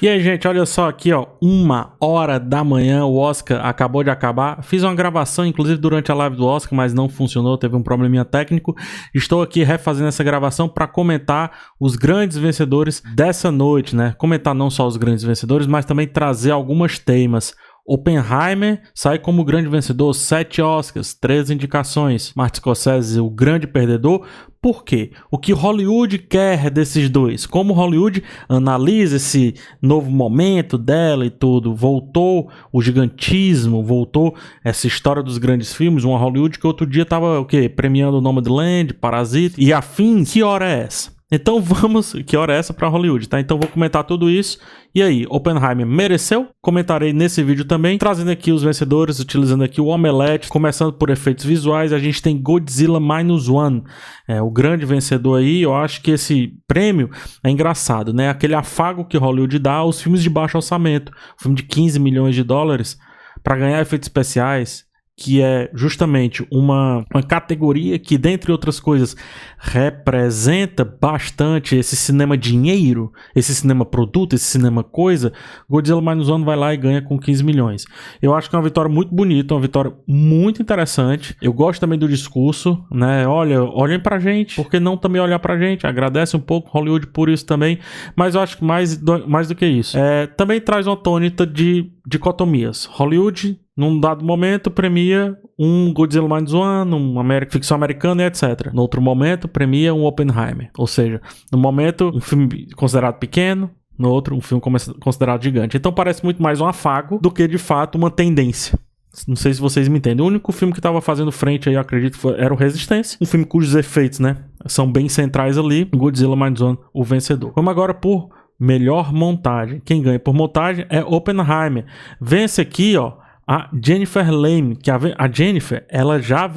E aí, gente, olha só aqui, ó, 1h da manhã, o Oscar acabou de acabar. Fiz uma gravação, inclusive, durante a live do Oscar, mas não funcionou, teve um probleminha técnico. Estou aqui refazendo essa gravação para comentar os grandes vencedores dessa noite, né? Comentar não só os grandes vencedores, mas também trazer algumas temas. Oppenheimer sai como grande vencedor, 7 Oscars, 13 indicações. Martin Scorsese, o grande perdedor. Por quê? O que Hollywood quer desses dois? Como Hollywood analisa esse novo momento dela e tudo? Voltou o gigantismo, voltou essa história dos grandes filmes, uma Hollywood que outro dia tava o quê? Premiando Nomadland, Parasita e afins. Que hora é essa? Então vamos, que hora é essa pra Hollywood, tá? Então vou comentar tudo isso. E aí, Oppenheimer mereceu? Comentarei nesse vídeo também, trazendo aqui os vencedores, utilizando aqui o Omelete, começando por efeitos visuais. A gente tem Godzilla Minus One, o grande vencedor aí. Eu acho que esse prêmio é engraçado, né? Aquele afago que Hollywood dá aos filmes de baixo orçamento. Um filme de 15 milhões de dólares para ganhar efeitos especiais, que é justamente uma categoria que, dentre outras coisas, representa bastante esse cinema dinheiro, esse cinema produto, esse cinema coisa. Godzilla Minus One vai lá e ganha com 15 milhões. Eu acho que é uma vitória muito bonita, uma vitória muito interessante. Eu gosto também do discurso, né? Olha, olhem pra gente, por que não também olhar pra gente? Agradece um pouco Hollywood por isso também, mas eu acho que mais do que isso. Também traz uma tônica de dicotomias. Hollywood, num dado momento, premia um Godzilla Minus One, ficção americana e etc. No outro momento, premia um Oppenheimer. Ou seja, no momento, um filme considerado pequeno, no outro, um filme considerado gigante. Então parece muito mais um afago do que, de fato, uma tendência. Não sei se vocês me entendem. O único filme que estava fazendo frente aí, eu acredito, era o Resistência. Um filme cujos efeitos, né, são bem centrais ali. Godzilla Minus One, o vencedor. Vamos agora por melhor montagem. Quem ganha por montagem é Oppenheimer. Vence aqui, ó, a Jennifer Lame, que a Jennifer, ela já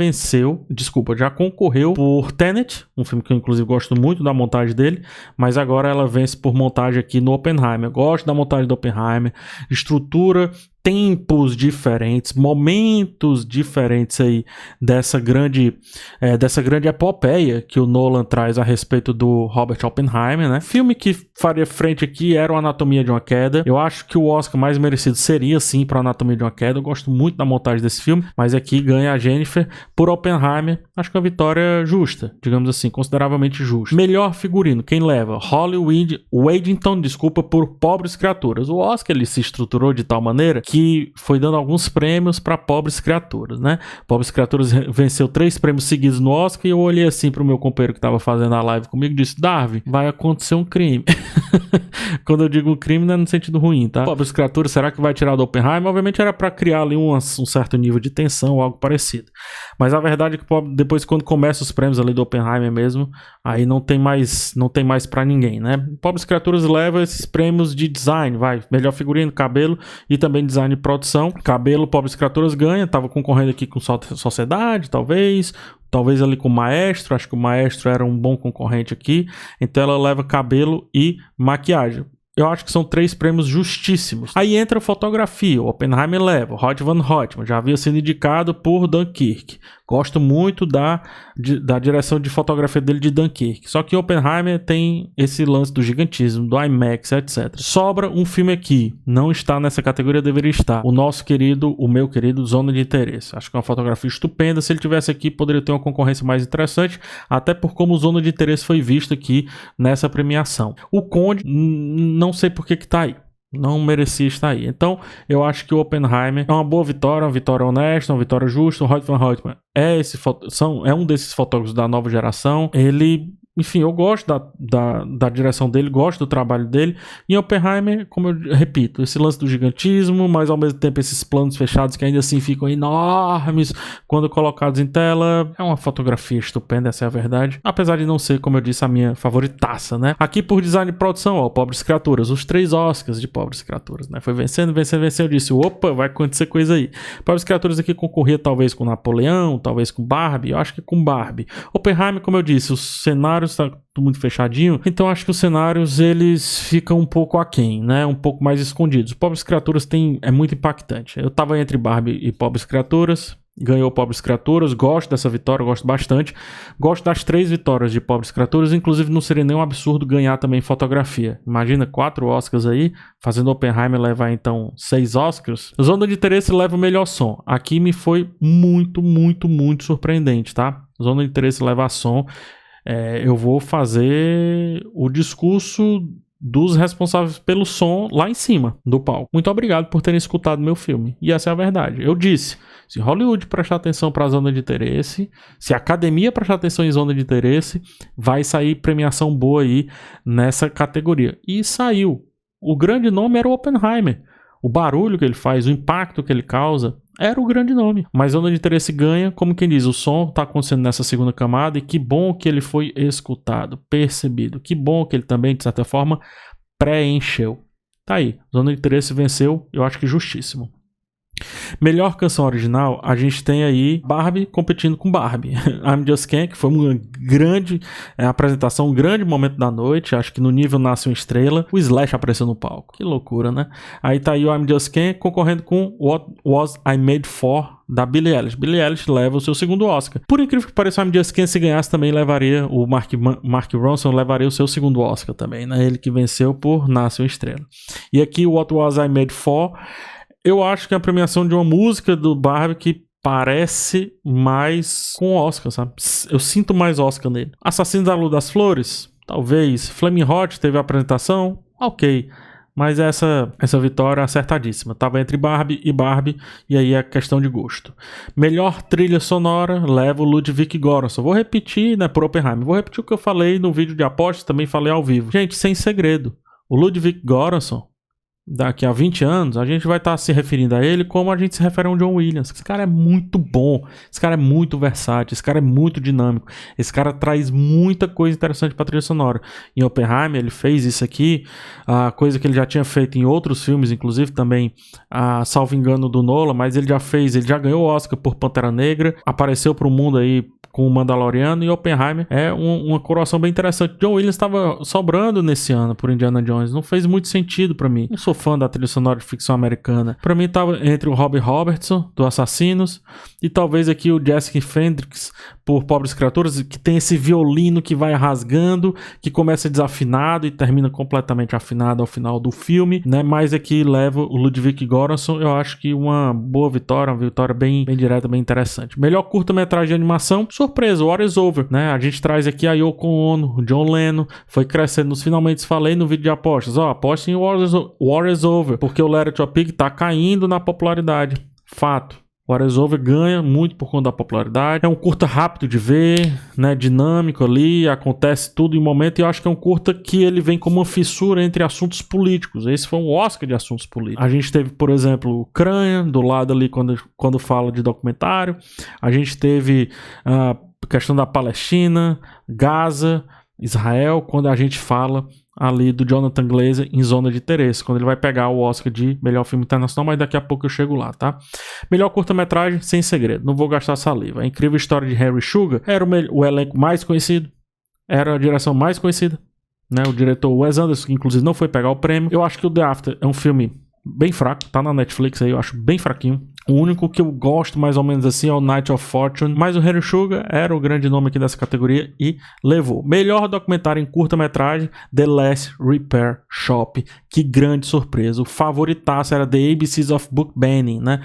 concorreu por Tenet, um filme que eu inclusive gosto muito da montagem dele, mas agora ela vence por montagem aqui no Oppenheimer. Eu gosto da montagem do Oppenheimer, estrutura, tempos diferentes, momentos diferentes aí dessa grande epopeia que o Nolan traz a respeito do Robert Oppenheimer, né? Filme que faria frente aqui era o Anatomia de uma Queda. Eu acho que o Oscar mais merecido seria sim para Anatomia de uma Queda. Eu gosto muito da montagem desse filme, mas aqui ganha a Jennifer por Oppenheimer. Acho que é uma vitória justa, digamos assim, consideravelmente justa. Melhor figurino, quem leva? Holly Weddington, por Pobres Criaturas. O Oscar ele se estruturou de tal maneira que foi dando alguns prêmios para Pobres Criaturas, né? Pobres Criaturas venceu 3 prêmios seguidos no Oscar e eu olhei assim pro meu companheiro que tava fazendo a live comigo e disse: Darwin, vai acontecer um crime. Quando eu digo crime, não é no sentido ruim, tá? Pobres Criaturas, será que vai tirar do Oppenheimer? Obviamente era para criar ali um certo nível de tensão ou algo parecido. Mas a verdade é que depois, quando começa os prêmios ali do Oppenheimer mesmo, aí não tem mais para ninguém, né? Pobres Criaturas leva esses prêmios de design, melhor figurino, cabelo e também design de produção. Cabelo, Pobres Criaturas ganha, tava concorrendo aqui com Sociedade, talvez ali com o Maestro, acho que o Maestro era um bom concorrente aqui, então ela leva cabelo e maquiagem. Eu acho que são 3 prêmios justíssimos. Aí entra a fotografia. O Oppenheimer leva. O Rod Van Hoytman já havia sido indicado por Dunkirk. Gosto muito da direção de fotografia dele de Dunkirk. Só que Oppenheimer tem esse lance do gigantismo, do IMAX, etc. Sobra um filme aqui. Não está nessa categoria, deveria estar. O meu querido Zona de Interesse. Acho que é uma fotografia estupenda. Se ele tivesse aqui, poderia ter uma concorrência mais interessante. Até por como Zona de Interesse foi visto aqui nessa premiação. O Conde, não sei por que tá aí. Não merecia estar aí. Então, eu acho que o Oppenheimer é uma boa vitória, uma vitória honesta, uma vitória justa. O Rod Van Hoytman é um desses fotógrafos da nova geração. Ele, enfim, eu gosto da direção dele, gosto do trabalho dele. E Oppenheimer, como eu repito, esse lance do gigantismo, mas ao mesmo tempo esses planos fechados que ainda assim ficam enormes quando colocados em tela. É uma fotografia estupenda, essa é a verdade. Apesar de não ser, como eu disse, a minha favoritaça, né? Aqui por design e produção, ó, Pobres Criaturas. Os 3 Oscars de Pobres Criaturas, né? Foi vencendo. Eu disse, opa, vai acontecer coisa aí. Pobres Criaturas aqui concorria talvez com Napoleão, talvez com Barbie. Eu acho que com Barbie. Oppenheimer, como eu disse, os cenários tá tudo muito fechadinho, então acho que os cenários eles ficam um pouco aquém, né, um pouco mais escondidos. Pobres Criaturas é muito impactante. Eu tava entre Barbie e Pobres Criaturas, ganhou Pobres Criaturas, gosto dessa vitória, gosto bastante. Gosto das 3 vitórias de Pobres Criaturas, inclusive não seria nenhum absurdo ganhar também fotografia. Imagina 4 Oscars aí, fazendo Oppenheimer levar então 6 Oscars. Zona de Interesse leva o melhor som. Aqui me foi muito, muito, muito surpreendente, tá? Zona de Interesse leva som. Eu vou fazer o discurso dos responsáveis pelo som lá em cima do palco. Muito obrigado por terem escutado meu filme. E essa é a verdade. Eu disse, se Hollywood prestar atenção para a zona de interesse, se a academia prestar atenção em zona de interesse, vai sair premiação boa aí nessa categoria. E saiu. O grande nome era o Oppenheimer. O barulho que ele faz, o impacto que ele causa, era o grande nome. Mas zona de interesse ganha, como quem diz, o som está acontecendo nessa segunda camada e que bom que ele foi escutado, percebido. Que bom que ele também, de certa forma, preencheu. Tá aí, zona de interesse venceu, eu acho que justíssimo. Melhor canção original, a gente tem aí Barbie competindo com Barbie. I'm Just Ken, que foi uma grande apresentação, um grande momento da noite. Acho que no nível Nasce uma Estrela, o Slash apareceu no palco. Que loucura, né? Aí tá aí o I'm Just Ken concorrendo com What Was I Made For, da Billie Eilish. Billie Eilish leva o seu segundo Oscar. Por incrível que pareça, o I'm Just Ken, se ganhasse, também levaria, o Mark Ronson levaria o seu segundo Oscar também, né? Ele que venceu por Nasce uma Estrela. E aqui o What Was I Made For, eu acho que é a premiação de uma música do Barbie que parece mais com Oscar, sabe? Eu sinto mais Oscar nele. Assassino da Luz das Flores? Talvez. Flaming Hot teve a apresentação? Ok. Mas essa vitória acertadíssima. Tava entre Barbie, e aí é questão de gosto. Melhor trilha sonora leva o Ludwig Göransson. Vou repetir, né, por Oppenheimer. Vou repetir o que eu falei no vídeo de apostas, também falei ao vivo. Gente, sem segredo. O Ludwig Göransson, daqui a 20 anos, a gente vai estar se referindo a ele como a gente se refere ao John Williams. Esse cara é muito bom, esse cara é muito versátil, esse cara é muito dinâmico, esse cara traz muita coisa interessante para a trilha sonora. Em Oppenheimer ele fez isso aqui, a coisa que ele já tinha feito em outros filmes, inclusive também, salvo engano, do Nolan, mas ele já ganhou o Oscar por Pantera Negra, apareceu para o mundo aí com o Mandaloriano, e Oppenheimer é uma coroação bem interessante. John Williams estava sobrando nesse ano por Indiana Jones, não fez muito sentido pra mim. Não sou fã da trilha sonora de ficção americana. Pra mim tava entre o Robbie Robertson, do Assassinos, e talvez aqui o Jessica Fendrix, por Pobres Criaturas, que tem esse violino que vai rasgando, que começa desafinado e termina completamente afinado ao final do filme, né? Mas aqui leva o Ludwig Göransson, eu acho que uma boa vitória, uma vitória bem direta, bem interessante. Melhor curta-metragem de animação, surpresa, War is Over, né? A gente traz aqui a Yoko Ono, o John Lennon, foi crescendo nos finalmente, falei no vídeo de apostas, apostem em War is Over, porque o Let It Go Pig tá caindo na popularidade, fato. War is Over ganha muito por conta da popularidade. É um curta rápido de ver, né? Dinâmico ali, acontece tudo em um momento. E eu acho que é um curta que ele vem como uma fissura entre assuntos políticos. Esse foi um Oscar de assuntos políticos. A gente teve, por exemplo, Ucrânia, do lado ali quando fala de documentário. A gente teve a questão da Palestina, Gaza, Israel, quando a gente fala ali do Jonathan Glazer em Zona de Interesse, quando ele vai pegar o Oscar de melhor filme internacional, mas daqui a pouco eu chego lá, tá? Melhor curta-metragem, sem segredo, não vou gastar saliva. A Incrível História de Harry Sugar era o elenco mais conhecido, era a direção mais conhecida, né? O diretor Wes Anderson, que inclusive não foi pegar o prêmio. Eu acho que o The After é um filme bem fraco, tá na Netflix aí, eu acho bem fraquinho. O único que eu gosto mais ou menos assim é o Night of Fortune, mas o Harry Sugar era o grande nome aqui dessa categoria e levou. Melhor documentário em curta-metragem, The Last Repair Shop. Que grande surpresa. O favoritaço era The ABCs of Book Banning, né?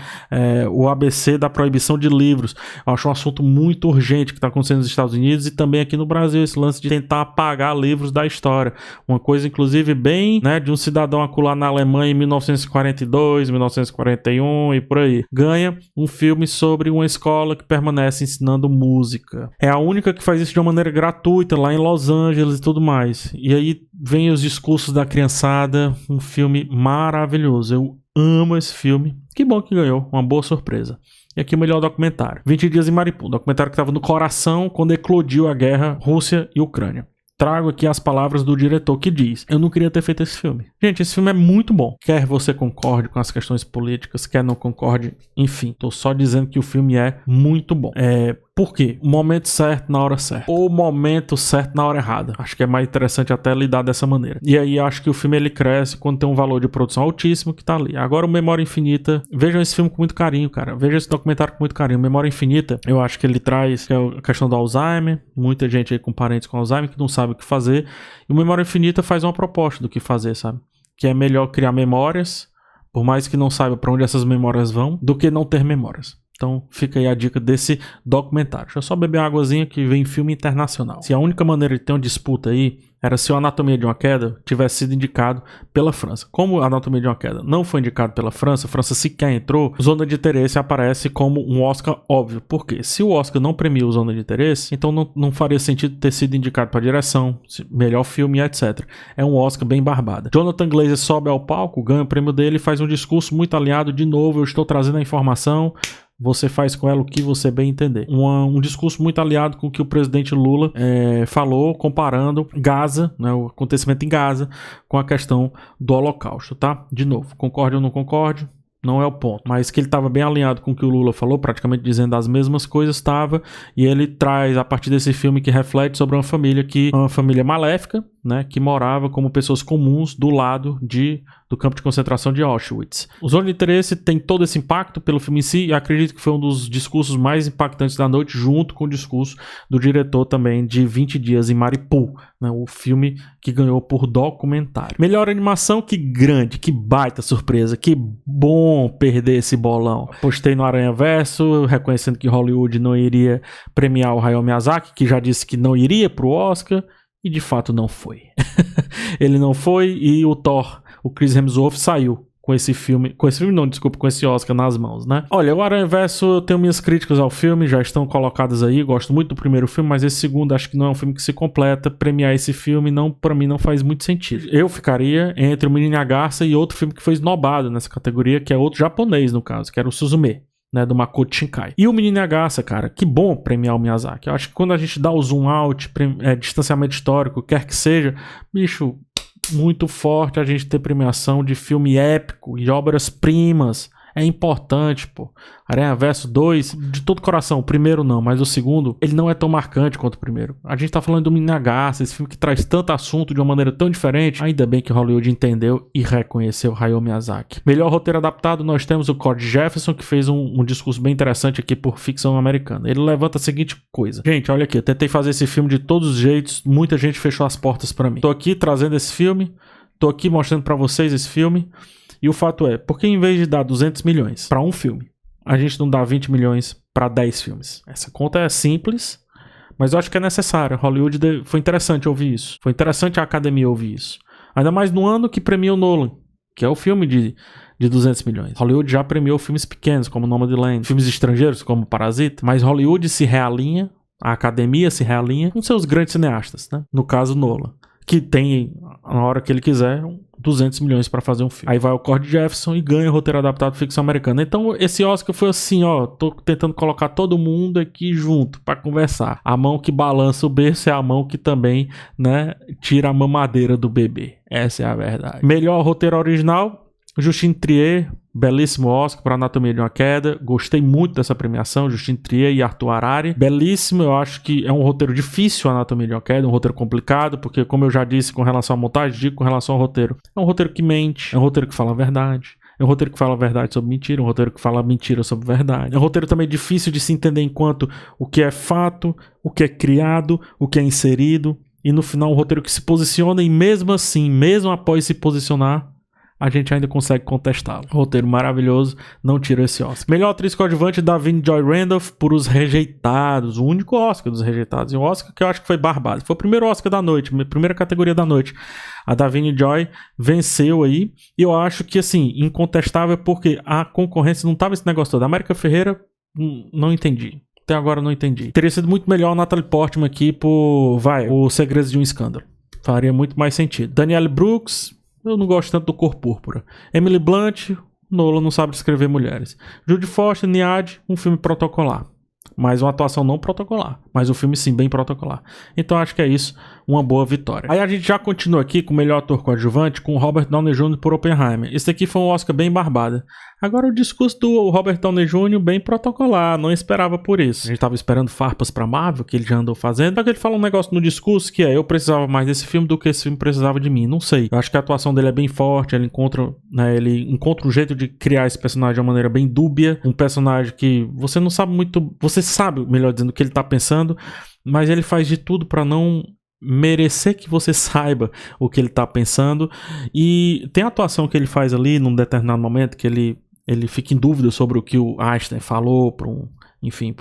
O ABC da proibição de livros. Eu acho um assunto muito urgente que está acontecendo nos Estados Unidos e também aqui no Brasil, esse lance de tentar apagar livros da história. Uma coisa, inclusive, bem, né, de um cidadão acolá na Alemanha em 1942, 1941 e por aí. Ganha um filme sobre uma escola que permanece ensinando música. É a única que faz isso de uma maneira gratuita lá em Los Angeles e tudo mais. E aí vem os discursos da criançada, um filme maravilhoso. Eu amo esse filme. Que bom que ganhou, uma boa surpresa. E aqui o melhor documentário. 20 Dias em Mariupol, um documentário que estava no coração quando eclodiu a guerra Rússia e Ucrânia. Trago aqui as palavras do diretor que diz: eu não queria ter feito esse filme. Gente, esse filme é muito bom. Quer você concorde com as questões políticas, quer não concorde, enfim. Tô só dizendo que o filme é muito bom. Por quê? O momento certo na hora certa. Ou o momento certo na hora errada. Acho que é mais interessante até lidar dessa maneira. E aí acho que o filme ele cresce quando tem um valor de produção altíssimo que tá ali. Agora o Memória Infinita, vejam esse filme com muito carinho, cara. Vejam esse documentário com muito carinho. Memória Infinita, eu acho que ele traz a questão do Alzheimer, muita gente aí com parentes com Alzheimer que não sabe o que fazer. E o Memória Infinita faz uma proposta do que fazer, sabe? Que é melhor criar memórias, por mais que não saiba para onde essas memórias vão, do que não ter memórias. Então fica aí a dica desse documentário. Deixa eu só beber uma águazinha que vem filme internacional. Se a única maneira de ter uma disputa aí era se o Anatomia de uma Queda tivesse sido indicado pela França. Como a Anatomia de uma Queda não foi indicado pela França, a França sequer entrou, Zona de Interesse aparece como um Oscar óbvio. Por quê? Se o Oscar não premiou Zona de Interesse, então não faria sentido ter sido indicado para direção, melhor filme, etc. É um Oscar bem barbada. Jonathan Glazer sobe ao palco, ganha o prêmio dele e faz um discurso muito alinhado. De novo, eu estou trazendo a informação. Você faz com ela o que você bem entender. Um discurso muito aliado com o que o presidente Lula falou, comparando Gaza, né, o acontecimento em Gaza, com a questão do Holocausto, tá? De novo, concorde ou não concorde, não é o ponto. Mas que ele estava bem alinhado com o que o Lula falou, praticamente dizendo as mesmas coisas, estava. E ele traz, a partir desse filme, que reflete sobre uma família maléfica, né, que morava como pessoas comuns do lado do campo de concentração de Auschwitz. O Zona de Interesse tem todo esse impacto pelo filme em si, e acredito que foi um dos discursos mais impactantes da noite, junto com o discurso do diretor também de 20 Dias em Mariupol, né, o filme que ganhou por documentário. Melhor animação, que grande, que baita surpresa, que bom perder esse bolão. Postei no Aranha Verso, reconhecendo que Hollywood não iria premiar o Hayao Miyazaki, que já disse que não iria pro Oscar, e de fato não foi. Ele não foi, e o Thor, o Chris Hemsworth, saiu com esse Oscar nas mãos, né? Olha, o Aranha Verso, eu tenho minhas críticas ao filme, já estão colocadas aí, gosto muito do primeiro filme, mas esse segundo acho que não é um filme que se completa. Premiar esse filme, pra mim, não faz muito sentido. Eu ficaria entre o Menino e a Garça e outro filme que foi esnobado nessa categoria, que é outro japonês, no caso, que era o Suzume, né, do Makoto Shinkai. E o Menino e a Garça, cara, que bom premiar o Miyazaki. Eu acho que quando a gente dá o zoom out, distanciamento histórico, quer que seja, bicho, muito forte a gente ter premiação de filme épico e obras-primas. É importante, pô. Aranha Verso 2, de todo coração, o primeiro não, mas o segundo, ele não é tão marcante quanto o primeiro. A gente tá falando do Menino e a Garça, esse filme que traz tanto assunto de uma maneira tão diferente. Ainda bem que Hollywood entendeu e reconheceu Hayao Miyazaki. Melhor roteiro adaptado, nós temos o Cord Jefferson, que fez um discurso bem interessante aqui por ficção americana. Ele levanta a seguinte coisa: gente, olha aqui, eu tentei fazer esse filme de todos os jeitos, muita gente fechou as portas pra mim. Tô aqui trazendo esse filme, tô aqui mostrando pra vocês esse filme. E o fato é, por que em vez de dar 200 milhões para um filme, a gente não dá 20 milhões para 10 filmes? Essa conta é simples, mas eu acho que é necessário. Hollywood foi interessante ouvir isso. Foi interessante a academia ouvir isso. Ainda mais no ano que premia o Nolan, que é o filme de 200 milhões. Hollywood já premiou filmes pequenos, como Nomadland, filmes estrangeiros, como Parasita, mas Hollywood se realinha, a academia se realinha com seus grandes cineastas, né? No caso, Nolan, que tem, na hora que ele quiser, 200 milhões pra fazer um filme. Aí vai o Cord Jefferson e ganha o roteiro adaptado de ficção americana. Então esse Oscar foi assim, ó, tô tentando colocar todo mundo aqui junto pra conversar. A mão que balança o berço é a mão que também, né, tira a mamadeira do bebê. Essa é a verdade. Melhor roteiro original, Justine Trier, belíssimo Oscar para Anatomia de uma Queda. Gostei muito dessa premiação, Justine Trier e Arthur Harari. Belíssimo, eu acho que é um roteiro difícil, Anatomia de uma Queda, um roteiro complicado, porque como eu já disse com relação à montagem, digo com relação ao roteiro. É um roteiro que mente, é um roteiro que fala a verdade. É um roteiro que fala a verdade sobre mentira, um roteiro que fala mentira sobre verdade. É um roteiro também difícil de se entender enquanto o que é fato, o que é criado, o que é inserido. E no final um roteiro que se posiciona e mesmo assim, mesmo após se posicionar, a gente ainda consegue contestá-lo. Roteiro maravilhoso, não tira esse Oscar. Melhor atriz coadjuvante, Da'Vine Joy Randolph, por Os Rejeitados. O único Oscar dos Rejeitados. E um Oscar que eu acho que foi barbado. Foi o primeiro Oscar da noite, primeira categoria da noite. A Da'Vine Joy venceu aí. E eu acho que, assim, incontestável, porque a concorrência não tava esse negócio todo. A América Ferreira, não entendi. Até agora não entendi. Teria sido muito melhor a Natalie Portman aqui por, Os Segredos de um Escândalo. Faria muito mais sentido. Danielle Brooks, eu não gosto tanto do Cor Púrpura. Emily Blunt, Nolan não sabe descrever mulheres. Judy Foster, Niad, um filme protocolar. Mas uma atuação não protocolar. Mas um filme sim, bem protocolar. Então acho que é isso. uma boa vitória. Aí a gente já continua aqui com o melhor ator coadjuvante com o Robert Downey Jr. por Oppenheimer. Esse aqui foi um Oscar bem barbada. Agora o discurso do Robert Downey Jr. bem protocolar, não esperava por isso. A gente tava esperando farpas pra Marvel, que ele já andou fazendo, só que ele fala um negócio no discurso que eu precisava mais desse filme do que esse filme precisava de mim, não sei. Eu acho que a atuação dele é bem forte, ele encontra um jeito de criar esse personagem de uma maneira bem dúbia, um personagem que você não sabe muito, você sabe, melhor dizendo, o que ele tá pensando, mas ele faz de tudo pra não merecer que você saiba o que ele tá pensando. E tem a atuação que ele faz ali num determinado momento que ele fica em dúvida sobre o que o Einstein falou para um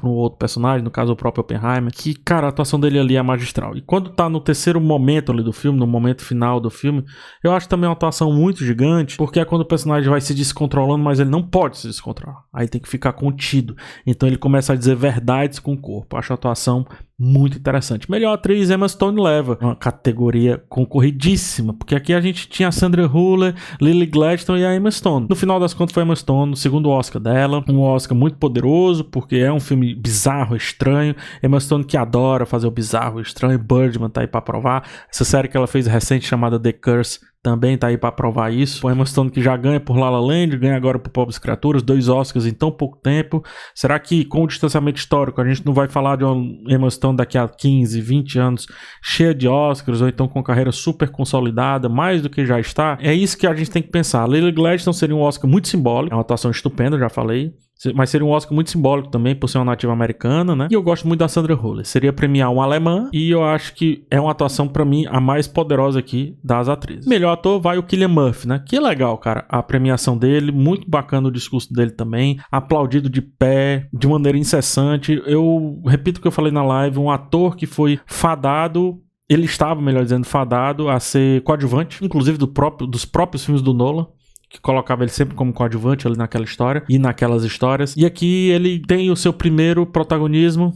outro personagem, no caso o próprio Oppenheimer, que, cara, a atuação dele ali é magistral. E quando tá no terceiro momento ali do filme, no momento final do filme, eu acho também uma atuação muito gigante, porque é quando o personagem vai se descontrolando, mas ele não pode se descontrolar. Aí tem que ficar contido. Então ele começa a dizer verdades com o corpo. Acho a atuação muito interessante. Melhor atriz, Emma Stone leva uma categoria concorridíssima, porque aqui a gente tinha a Sandra Hüller, Lily Gladstone e a Emma Stone. No final das contas foi a Emma Stone, o segundo Oscar dela, um Oscar muito poderoso, porque é um filme bizarro, estranho. Emma Stone que adora fazer o bizarro, estranho. Birdman tá aí pra provar. Essa série que ela fez recente chamada The Curse também tá aí pra provar isso. O Emma Stone que já ganha por La La Land, ganha agora por Pobres Criaturas, 2 Oscars em tão pouco tempo. Será que com o distanciamento histórico a gente não vai falar de uma Emma Stone daqui a 15, 20 anos cheia de Oscars, ou então com carreira super consolidada, mais do que já está? É isso que a gente tem que pensar. Lily Gladstone seria um Oscar muito simbólico, é uma atuação estupenda, já falei. Mas seria um Oscar muito simbólico também, por ser uma nativa americana, né? E eu gosto muito da Sandra Hüller. Seria premiar uma alemã, e eu acho que é uma atuação, pra mim, a mais poderosa aqui das atrizes. Melhor ator vai o Cillian Murphy, né? Que legal, cara. A premiação dele, muito bacana o discurso dele também. Aplaudido de pé, de maneira incessante. Eu repito o que eu falei na live, um ator que foi fadado... Ele estava, melhor dizendo, fadado a ser coadjuvante, inclusive dos próprios filmes do Nolan, que colocava ele sempre como coadjuvante ali naquela história e naquelas histórias. E aqui ele tem o seu primeiro protagonismo,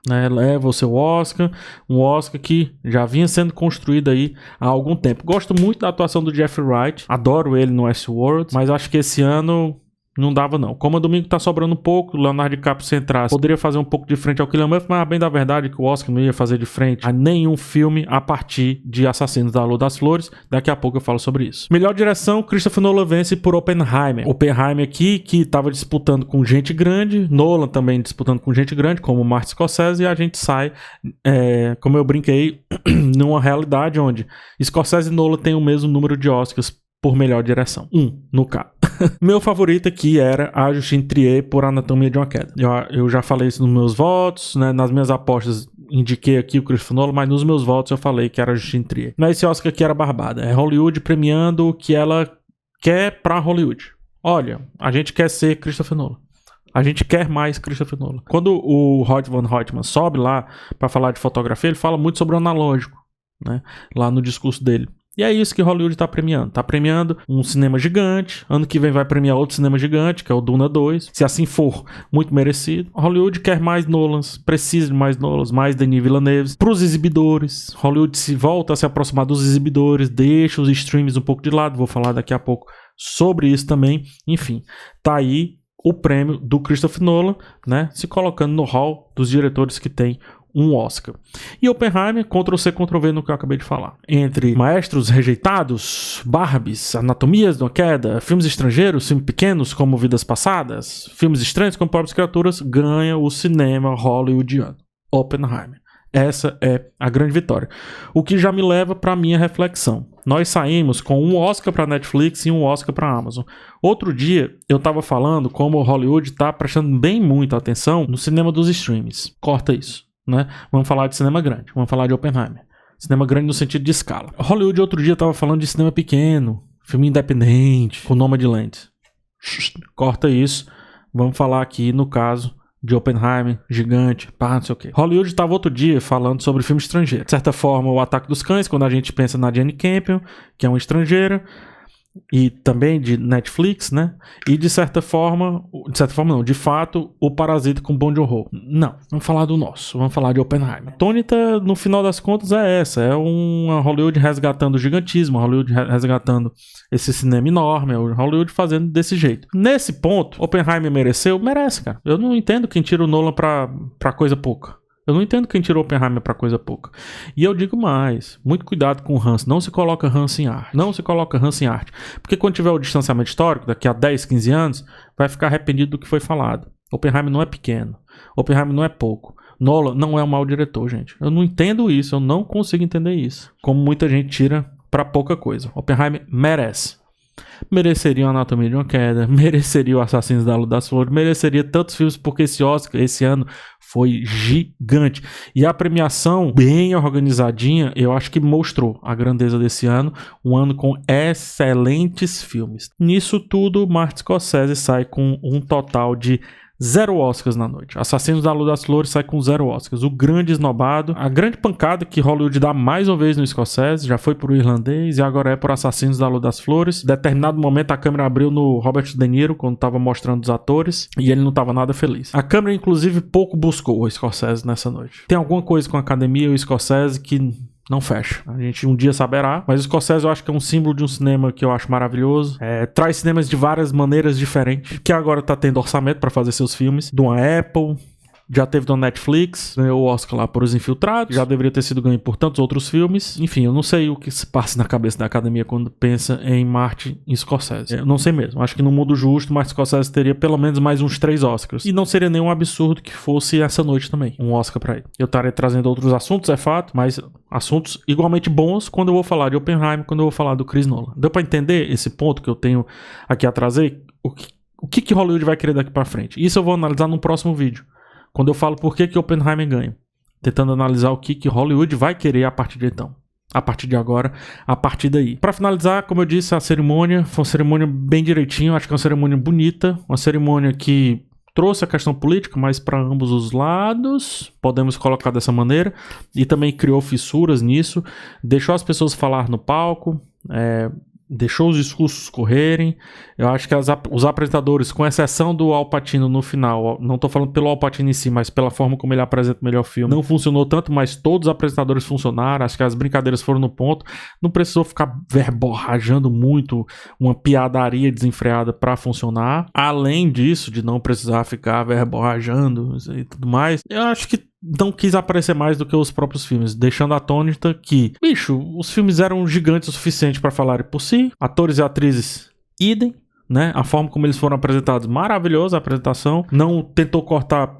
né? Leva o seu Oscar, um Oscar que já vinha sendo construído aí há algum tempo. Gosto muito da atuação do Jeffrey Wright, adoro ele no Westworld, mas acho que esse ano... não dava não. Como o domingo tá sobrando um pouco, o Leonardo DiCaprio se entrasse, poderia fazer um pouco de frente ao Cillian Murphy, mas bem da verdade que o Oscar não ia fazer de frente a nenhum filme a partir de Assassinos da Lua das Flores. Daqui a pouco eu falo sobre isso. Melhor direção, Christopher Nolan vence por Oppenheimer. Oppenheimer aqui, que tava disputando com gente grande, Nolan também disputando com gente grande, como Martin Scorsese, e a gente sai, como eu brinquei, numa realidade onde Scorsese e Nolan têm o mesmo número de Oscars por melhor direção. No caso. Meu favorito aqui era a Justine Triet por Anatomia de uma Queda. Eu já falei isso nos meus votos, né? Nas minhas apostas indiquei aqui o Christopher Nolan, mas nos meus votos eu falei que era a Justine Triet. Mas esse Oscar aqui era barbada. É Hollywood premiando o que ela quer pra Hollywood. Olha, a gente quer ser Christopher Nolan. A gente quer mais Christopher Nolan. Quando o Rod Van Hoytman sobe lá pra falar de fotografia, ele fala muito sobre o analógico, né? Lá no discurso dele. E é isso que Hollywood tá premiando. Tá premiando um cinema gigante. Ano que vem vai premiar outro cinema gigante, que é o Duna 2. Se assim for, muito merecido. Hollywood quer mais Nolans, precisa de mais Nolans, mais Denis Villeneuve. Pros exibidores, Hollywood se volta a se aproximar dos exibidores, deixa os streams um pouco de lado. Vou falar daqui a pouco sobre isso também. Enfim, tá aí o prêmio do Christopher Nolan, né? Se colocando no hall dos diretores que tem um Oscar. E Oppenheimer, Ctrl-C, Ctrl-V no que eu acabei de falar. Entre Maestros Rejeitados, Barbies, Anatomias de uma Queda, filmes estrangeiros, filmes pequenos como Vidas Passadas, filmes estranhos como Pobres Criaturas, ganha o cinema hollywoodiano. Oppenheimer. Essa é a grande vitória. O que já me leva para a minha reflexão. Nós saímos com um Oscar para Netflix e um Oscar para Amazon. Outro dia eu estava falando como Hollywood está prestando bem muita atenção no cinema dos streams. Corta isso. Né? Vamos falar de cinema grande, vamos falar de Oppenheimer. Cinema grande no sentido de escala. Hollywood outro dia estava falando de cinema pequeno, filme independente, com Nomadland. Corta isso, vamos falar aqui no caso de Oppenheimer, gigante, pá, não sei o que. Hollywood estava outro dia falando sobre filme estrangeiro. De certa forma, O Ataque dos Cães, quando a gente pensa na Jane Campion, que é uma estrangeira, e também de Netflix, né? E de certa forma não, de fato, o Parasita com Bong Joon-ho. Não, vamos falar do nosso, vamos falar de Oppenheimer. A tônica, no final das contas, é essa, é uma Hollywood resgatando o gigantismo, Hollywood resgatando esse cinema enorme, Hollywood fazendo desse jeito. Nesse ponto, Oppenheimer mereceu? Merece, cara. Eu não entendo quem tira o Nolan pra coisa pouca. Eu não entendo quem tirou Oppenheimer pra coisa pouca. E eu digo mais, muito cuidado com o Hans. Não se coloca Hans em arte. Não se coloca Hans em arte. Porque quando tiver o distanciamento histórico, daqui a 10, 15 anos, vai ficar arrependido do que foi falado. Oppenheimer não é pequeno. Oppenheimer não é pouco. Nolan não é um mau diretor, gente. Eu não entendo isso. Eu não consigo entender isso. Como muita gente tira pra pouca coisa. Oppenheimer merece. Mereceria o Anatomia de uma Queda, mereceria o Assassinos da Lua das Flores, mereceria tantos filmes, porque esse Oscar, esse ano, foi gigante. E a premiação, bem organizadinha, eu acho que mostrou a grandeza desse ano, um ano com excelentes filmes. Nisso tudo, Martin Scorsese sai com um total de 0 Oscars na noite. Assassinos da Lua das Flores sai com 0 Oscars. O grande esnobado, a grande pancada que Hollywood dá mais uma vez no Scorsese, já foi pro Irlandês e agora é por Assassinos da Lua das Flores. Em determinado momento a câmera abriu no Robert De Niro, quando tava mostrando os atores, e ele não tava nada feliz. A câmera, inclusive, pouco buscou o Scorsese nessa noite. Tem alguma coisa com a academia e o Scorsese que não fecha. A gente um dia saberá. Mas o Scorsese eu acho que é um símbolo de um cinema que eu acho maravilhoso. Traz cinemas de várias maneiras diferentes. Que agora tá tendo orçamento pra fazer seus filmes. De uma Apple. Já teve do Netflix, ganhou o Oscar lá por Os Infiltrados, já deveria ter sido ganho por tantos outros filmes. Enfim, eu não sei o que se passa na cabeça da academia quando pensa em Martin Scorsese. Eu não sei mesmo. Acho que no mundo justo, Martin Scorsese teria pelo menos mais uns 3 Oscars. E não seria nenhum absurdo que fosse essa noite também um Oscar pra ele. Eu estaria trazendo outros assuntos, é fato, mas assuntos igualmente bons quando eu vou falar de Oppenheimer, quando eu vou falar do Chris Nolan. Deu pra entender esse ponto que eu tenho aqui a trazer? O que Hollywood vai querer daqui pra frente? Isso eu vou analisar no próximo vídeo. Quando eu falo por que Oppenheimer ganha. Tentando analisar o que Hollywood vai querer a partir de então. A partir de agora, a partir daí. Pra finalizar, como eu disse, a cerimônia foi uma cerimônia bem direitinho. Acho que é uma cerimônia bonita. Uma cerimônia que trouxe a questão política, mas para ambos os lados. Podemos colocar dessa maneira. E também criou fissuras nisso. Deixou as pessoas falar no palco. Deixou os discursos correrem. Eu acho que os apresentadores, com exceção do Al Pacino no final, não estou falando pelo Al Pacino em si, mas pela forma como ele apresenta o melhor filme, não funcionou tanto, mas todos os apresentadores funcionaram. Acho que as brincadeiras foram no ponto. Não precisou ficar verborrajando muito, uma piadaria desenfreada para funcionar. Além disso, de não precisar ficar verborrajando e tudo mais, eu acho que não quis aparecer mais do que os próprios filmes, deixando atônita que, bicho, os filmes eram gigantes o suficiente para falarem por si, atores e atrizes idem, né? A forma como eles foram apresentados, maravilhosa a apresentação. Não tentou cortar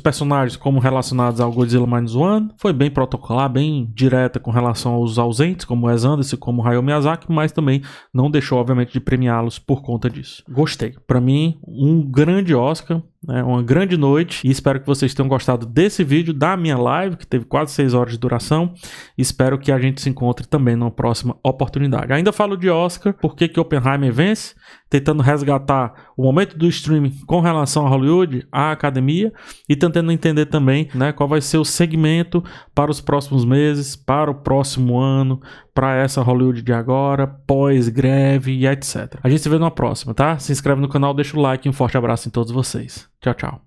personagens como relacionados ao Godzilla Minus One. Foi bem protocolar, bem direta com relação aos ausentes, como Wes Anderson, como Hayao Miyazaki, mas também não deixou, obviamente, de premiá-los por conta disso. Gostei. Pra mim, um grande Oscar, né? Uma grande noite, e espero que vocês tenham gostado desse vídeo, da minha live, que teve quase 6 horas de duração. Espero que a gente se encontre também numa próxima oportunidade. Ainda falo de Oscar, por que Oppenheimer vence, tentando resgatar o momento do streaming com relação a Hollywood, a academia, e tentando entender também, né, qual vai ser o segmento para os próximos meses, para o próximo ano, para essa Hollywood de agora, pós-greve e etc. A gente se vê numa próxima, tá? Se inscreve no canal, deixa o like e um forte abraço em todos vocês. Tchau, tchau.